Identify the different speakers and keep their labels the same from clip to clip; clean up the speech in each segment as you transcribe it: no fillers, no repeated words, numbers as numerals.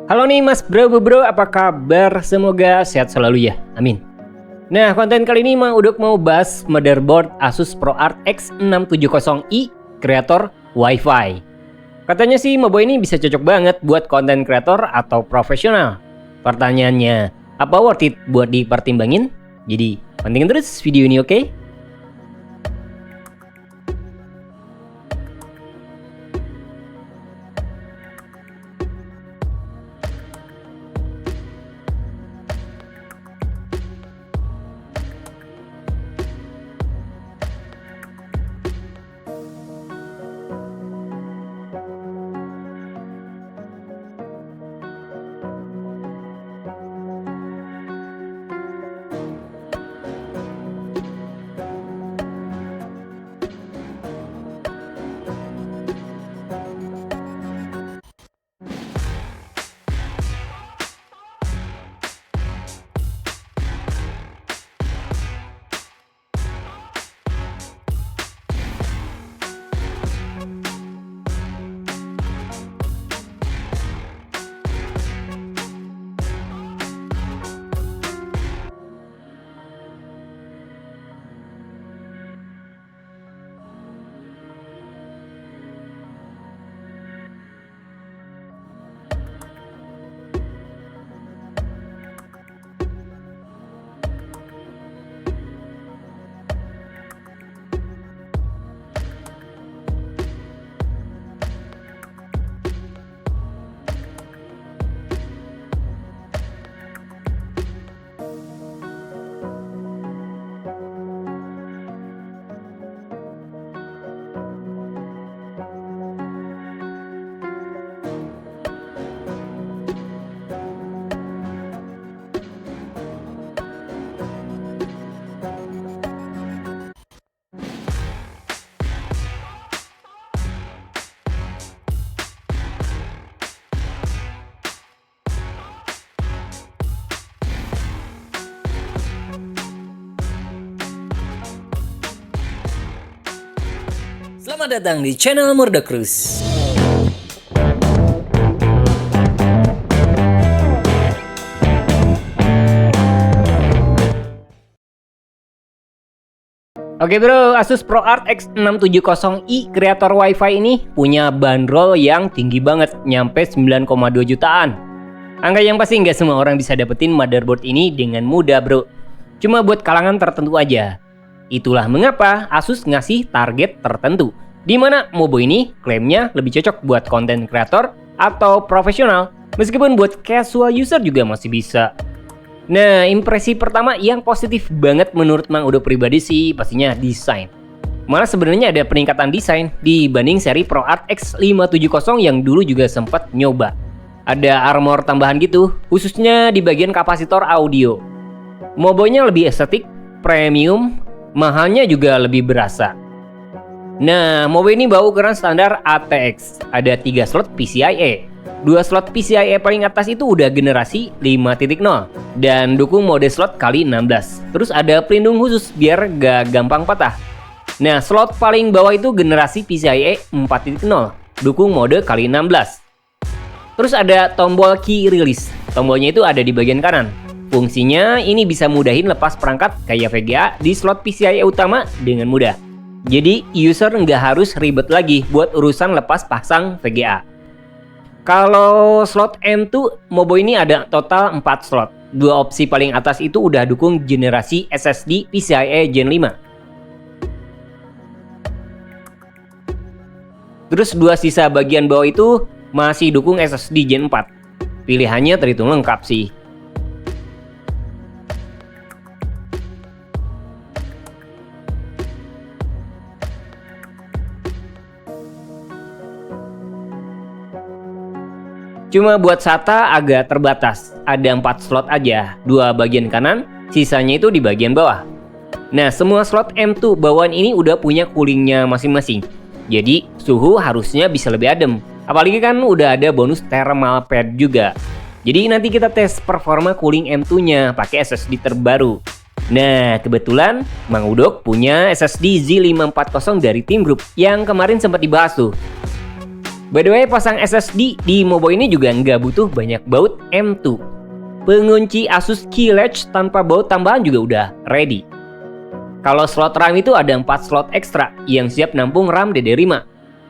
Speaker 1: Halo nih Mas Bro, apa kabar? Semoga sehat selalu ya, amin. Nah, konten kali ini Mang Udok mau bahas motherboard Asus ProArt X670i Creator Wi-Fi. Katanya sih mobile ini bisa cocok banget buat konten kreator atau profesional. Pertanyaannya, apa worth it buat dipertimbangin? Jadi, pentingin terus video ini, oke? Selamat datang di channel Murdokrus. Oke bro, Asus ProArt X670i Creator Wi-Fi ini punya bandrol yang tinggi banget, nyampe 9,2 jutaan. Angka yang pasti nggak semua orang bisa dapetin motherboard ini dengan mudah bro. Cuma buat kalangan tertentu aja. Itulah mengapa Asus ngasih target tertentu, di mana Mobo ini klaimnya lebih cocok buat konten kreator atau profesional, meskipun buat casual user juga masih bisa. Nah, impresi pertama yang positif banget menurut Mang Udok pribadi sih pastinya desain. Malah sebenarnya ada peningkatan desain dibanding seri ProArt X570 yang dulu juga sempat nyoba. Ada armor tambahan gitu, khususnya di bagian kapasitor audio. Mobonya lebih estetik, premium, mahalnya juga lebih berasa. Nah, Mobo ini bawa ukuran standar ATX. Ada 3 slot PCIe. 2 slot PCIe paling atas itu udah generasi 5.0 dan dukung mode slot kali 16. Terus ada pelindung khusus biar gak gampang patah. Nah, slot paling bawah itu generasi PCIe 4.0, dukung mode kali 16. Terus ada tombol key release. Tombolnya itu ada di bagian kanan. Fungsinya ini bisa mudahin lepas perangkat kayak VGA di slot PCIe utama dengan mudah. Jadi user nggak harus ribet lagi buat urusan lepas pasang VGA. Kalau slot M2, Mobo ini ada total 4 slot. 2 opsi paling atas itu udah dukung generasi SSD PCIe Gen 5. Terus 2 sisa bagian bawah itu masih dukung SSD Gen 4. Pilihannya terhitung lengkap sih. Cuma buat SATA agak terbatas, ada 4 slot aja, 2 bagian kanan, sisanya itu di bagian bawah. Nah, semua slot M2 bawaan ini udah punya coolingnya masing-masing, jadi suhu harusnya bisa lebih adem. Apalagi kan udah ada bonus thermal pad juga. Jadi nanti kita tes performa cooling M2-nya pakai SSD terbaru. Nah, kebetulan Mang Udok punya SSD Z540 dari Team Group yang kemarin sempat dibahas tuh. By the way, pasang SSD di Mobo ini juga nggak butuh banyak baut M2. Pengunci Asus Key Latch tanpa baut tambahan juga udah ready. Kalau slot RAM itu ada 4 slot ekstra yang siap nampung RAM DDR5.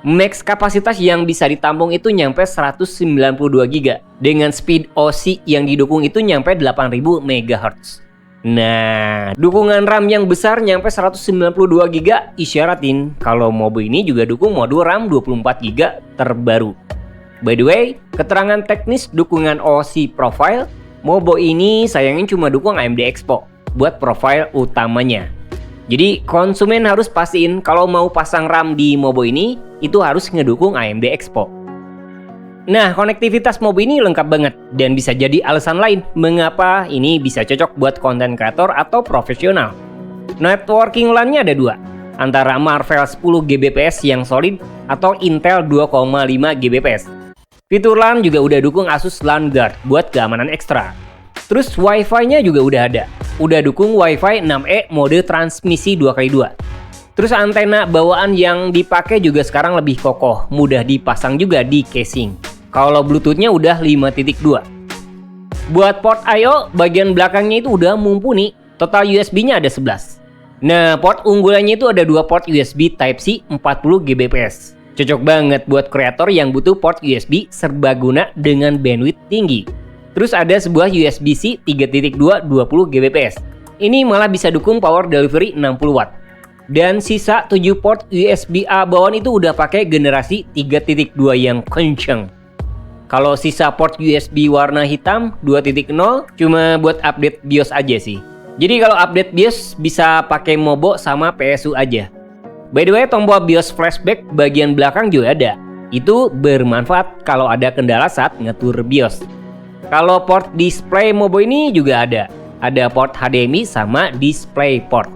Speaker 1: Max kapasitas yang bisa ditampung itu nyampe 192 GB. Dengan speed OC yang didukung itu nyampe 8000 MHz. Nah, dukungan RAM yang besar nyampe 192 GB isyaratin kalau Mobo ini juga dukung mode RAM 24 GB terbaru. By the way, keterangan teknis dukungan OC profile, Mobo ini sayangnya cuma dukung AMD Expo buat profile utamanya. Jadi konsumen harus pastiin kalau mau pasang RAM di Mobo ini itu harus ngedukung AMD Expo. Nah, konektivitas Mobo ini lengkap banget dan bisa jadi alasan lain mengapa ini bisa cocok buat konten kreator atau profesional. Networking LAN-nya ada 2, antara Marvell 10 Gbps yang solid atau Intel 2,5 Gbps. Fitur LAN juga udah dukung Asus LAN Guard buat keamanan ekstra. Terus Wi-Fi-nya juga udah ada. Udah dukung Wi-Fi 6E mode transmisi 2x2. Terus antena bawaan yang dipakai juga sekarang lebih kokoh, mudah dipasang juga di casing. Kalau Bluetooth-nya udah 5.2. Buat port I/O, bagian belakangnya itu udah mumpuni. Total USB-nya ada 11. Nah, port unggulannya itu ada 2 port USB Type-C 40 Gbps. Cocok banget buat kreator yang butuh port USB serbaguna dengan bandwidth tinggi. Terus ada sebuah USB-C 3.2 20 Gbps. Ini malah bisa dukung power delivery 60 Watt. Dan sisa 7 port USB-A bawaan itu udah pakai generasi 3.2 yang kenceng. Kalau sisa port USB warna hitam 2.0 cuma buat update BIOS aja sih. Jadi kalau update BIOS bisa pakai Mobo sama PSU aja. By the way, tombol BIOS flashback bagian belakang juga ada. Itu bermanfaat kalau ada kendala saat ngetur BIOS. Kalau port display Mobo ini juga ada. Ada port HDMI sama DisplayPort.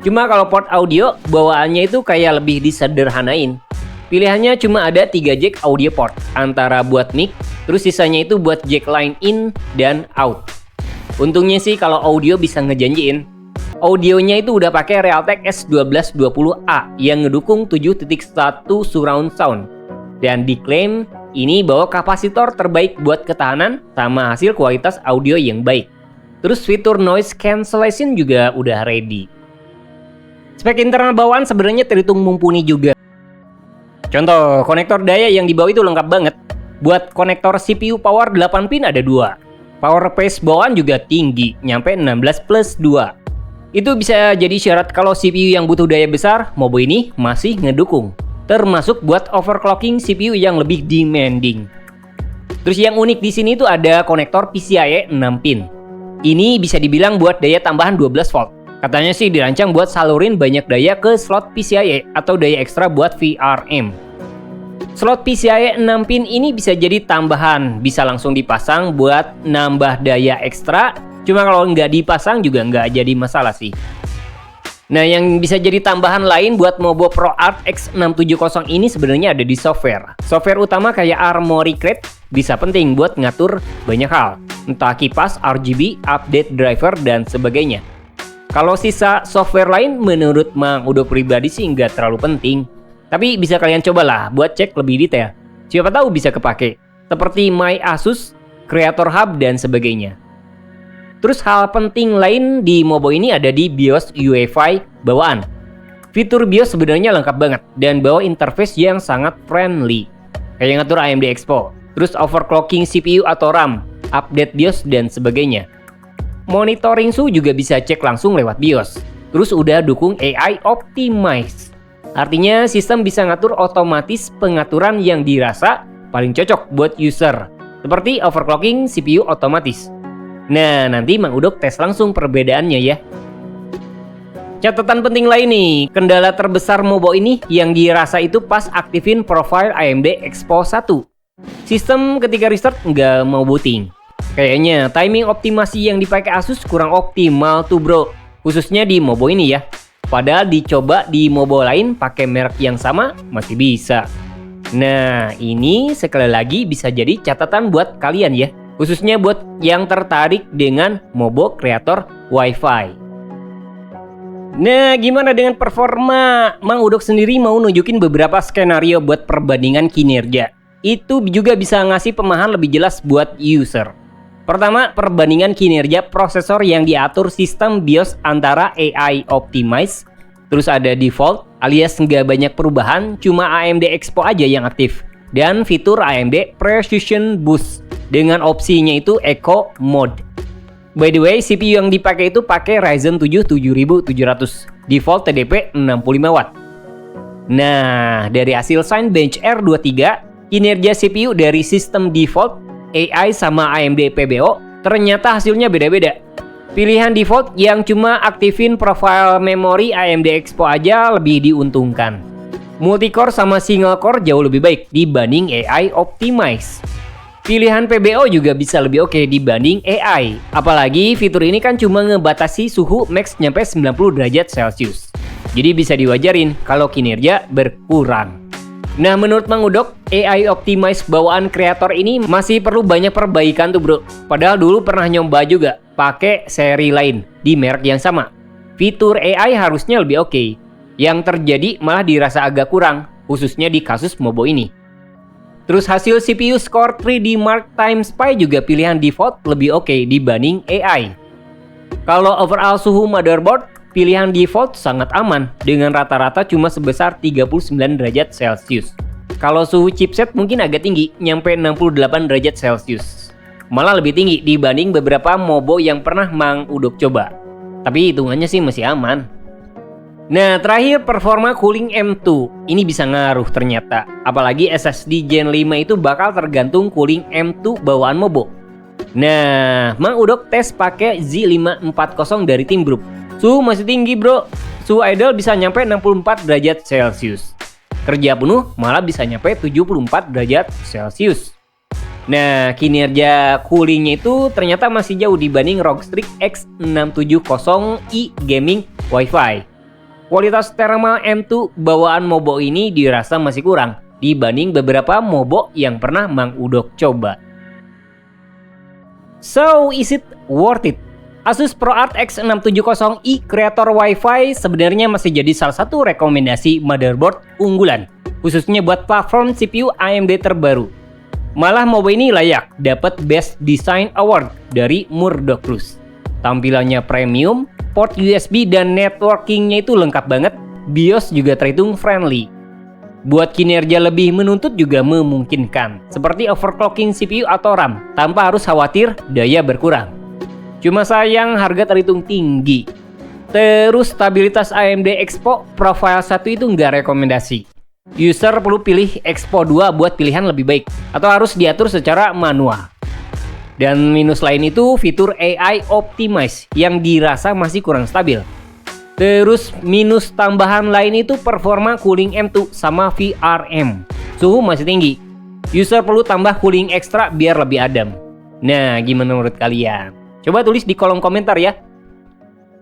Speaker 1: Cuma kalau port audio, bawaannya itu kayak lebih disederhanain. Pilihannya cuma ada 3 jack audio port, antara buat mic, terus sisanya itu buat jack line in dan out. Untungnya sih kalau audio bisa ngejanjiin. Audionya itu udah pakai Realtek S1220A yang ngedukung 7.1 surround sound. Dan diklaim ini bawa kapasitor terbaik buat ketahanan sama hasil kualitas audio yang baik. Terus fitur noise cancellation juga udah ready. Spek internal bawaan sebenarnya terhitung mumpuni juga. Contoh, konektor daya yang dibawa itu lengkap banget. Buat konektor CPU power 8 pin ada 2. Power pace bawaan juga tinggi, nyampe 16+2. Itu bisa jadi syarat kalau CPU yang butuh daya besar, Mobo ini masih ngedukung. Termasuk buat overclocking CPU yang lebih demanding. Terus yang unik di sini tuh ada konektor PCIe 6 pin. Ini bisa dibilang buat daya tambahan 12 volt. Katanya sih dirancang buat salurin banyak daya ke slot PCIe atau daya ekstra buat VRM. Slot PCIe 6 pin ini bisa jadi tambahan, bisa langsung dipasang buat nambah daya ekstra. Cuma kalau nggak dipasang juga nggak jadi masalah sih. Nah, yang bisa jadi tambahan lain buat Mobo ProArt X670 ini sebenarnya ada di software. Software utama kayak Armoury Crate bisa penting buat ngatur banyak hal. Entah kipas, RGB, update driver, dan sebagainya. Kalau sisa software lain menurut Mang Udo pribadi sih nggak terlalu penting. Tapi bisa kalian cobalah buat cek lebih detail. Siapa tahu bisa kepake. Seperti My Asus, Creator Hub, dan sebagainya. Terus hal penting lain di Mobo ini ada di BIOS UEFI bawaan. Fitur BIOS sebenarnya lengkap banget dan bawa interface yang sangat friendly. Kayak ngatur AMD Expo, terus overclocking CPU atau RAM, update BIOS, dan sebagainya. Monitoring suhu juga bisa cek langsung lewat BIOS. Terus udah dukung AI Optimize. Artinya sistem bisa ngatur otomatis pengaturan yang dirasa paling cocok buat user. Seperti overclocking CPU otomatis. Nah, nanti Mang Udok tes langsung perbedaannya ya. Catatan penting lain nih, kendala terbesar Mobo ini yang dirasa itu pas aktifin profile AMD Expo 1. Sistem ketika restart nggak mau booting. Kayaknya timing optimasi yang dipakai Asus kurang optimal tuh bro, khususnya di Mobo ini ya. Padahal dicoba di Mobo lain pakai merek yang sama masih bisa. Nah, ini sekali lagi bisa jadi catatan buat kalian ya. Khususnya buat yang tertarik dengan Mobo Creator Wi-Fi. Nah, gimana dengan performa? Mang Udok sendiri mau nunjukin beberapa skenario buat perbandingan kinerja. Itu juga bisa ngasih pemahaman lebih jelas buat user. Pertama, perbandingan kinerja prosesor yang diatur sistem BIOS antara AI Optimize, terus ada default alias nggak banyak perubahan, cuma AMD Expo aja yang aktif, dan fitur AMD Precision Boost dengan opsinya itu Eco Mode. By the way, CPU yang dipakai itu pakai Ryzen 7 7700, default TDP 65 Watt. Nah, dari hasil Cinebench R23, kinerja CPU dari sistem default, AI sama AMD PBO, ternyata hasilnya beda-beda. Pilihan default yang cuma aktifin profile memori AMD Expo aja lebih diuntungkan. Multicore sama single core jauh lebih baik dibanding AI Optimize. Pilihan PBO juga bisa lebih oke dibanding AI. Apalagi fitur ini kan cuma ngebatasi suhu max nyampe 90 derajat Celcius. Jadi bisa diwajarin kalau kinerja berkurang. Nah, menurut Mang Udok, AI Optimize bawaan kreator ini masih perlu banyak perbaikan tuh bro. Padahal dulu pernah nyoba juga pakai seri lain di merek yang sama. Fitur AI harusnya lebih oke. Yang terjadi malah dirasa agak kurang, khususnya di kasus Mobo ini. Terus hasil CPU Score 3D Mark Time Spy juga pilihan default lebih oke dibanding AI. Kalau overall suhu motherboard, pilihan default sangat aman dengan rata-rata cuma sebesar 39 derajat Celcius. Kalau suhu chipset mungkin agak tinggi, nyampe 68 derajat Celcius. Malah lebih tinggi dibanding beberapa Mobo yang pernah Mang Udok coba. Tapi hitungannya sih masih aman. Nah, terakhir performa cooling M2. Ini bisa ngaruh ternyata. Apalagi SSD Gen 5 itu bakal tergantung cooling M2 bawaan Mobo. Nah, Mang Udok tes pakai Z540 dari Team Group. Suhu masih tinggi bro. Suhu idle bisa nyampe 64 derajat Celcius. Kerja penuh malah bisa nyampe 74 derajat Celcius. Nah, kinerja coolingnya itu ternyata masih jauh dibanding ROG Strix X670i Gaming Wi-Fi. Kualitas thermal M2 bawaan Mobo ini dirasa masih kurang dibanding beberapa Mobo yang pernah Mang Udok coba. So, is it worth it? Asus ProArt X670i Creator Wi-Fi sebenarnya masih jadi salah satu rekomendasi motherboard unggulan, khususnya buat platform CPU AMD terbaru. Malah Mobo ini layak dapat Best Design Award dari Murdoch Plus. Tampilannya premium, port USB dan networkingnya itu lengkap banget, BIOS juga terhitung friendly. Buat kinerja lebih menuntut juga memungkinkan, seperti overclocking CPU atau RAM, tanpa harus khawatir daya berkurang. Cuma sayang harga terhitung tinggi. Terus stabilitas AMD Expo Profile 1 itu nggak rekomendasi. User perlu pilih Expo 2 buat pilihan lebih baik, atau harus diatur secara manual. Dan minus lain itu fitur AI Optimize yang dirasa masih kurang stabil. Terus minus tambahan lain itu performa cooling M2 sama VRM. Suhu masih tinggi. User perlu tambah cooling ekstra biar lebih adem. Nah, gimana menurut kalian? Coba tulis di kolom komentar ya.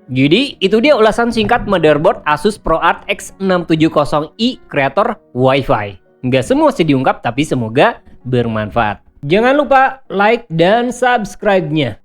Speaker 1: Jadi, itu dia ulasan singkat motherboard Asus ProArt X670i Creator Wi-Fi. Nggak semua sih diungkap, tapi semoga bermanfaat. Jangan lupa like dan subscribe-nya.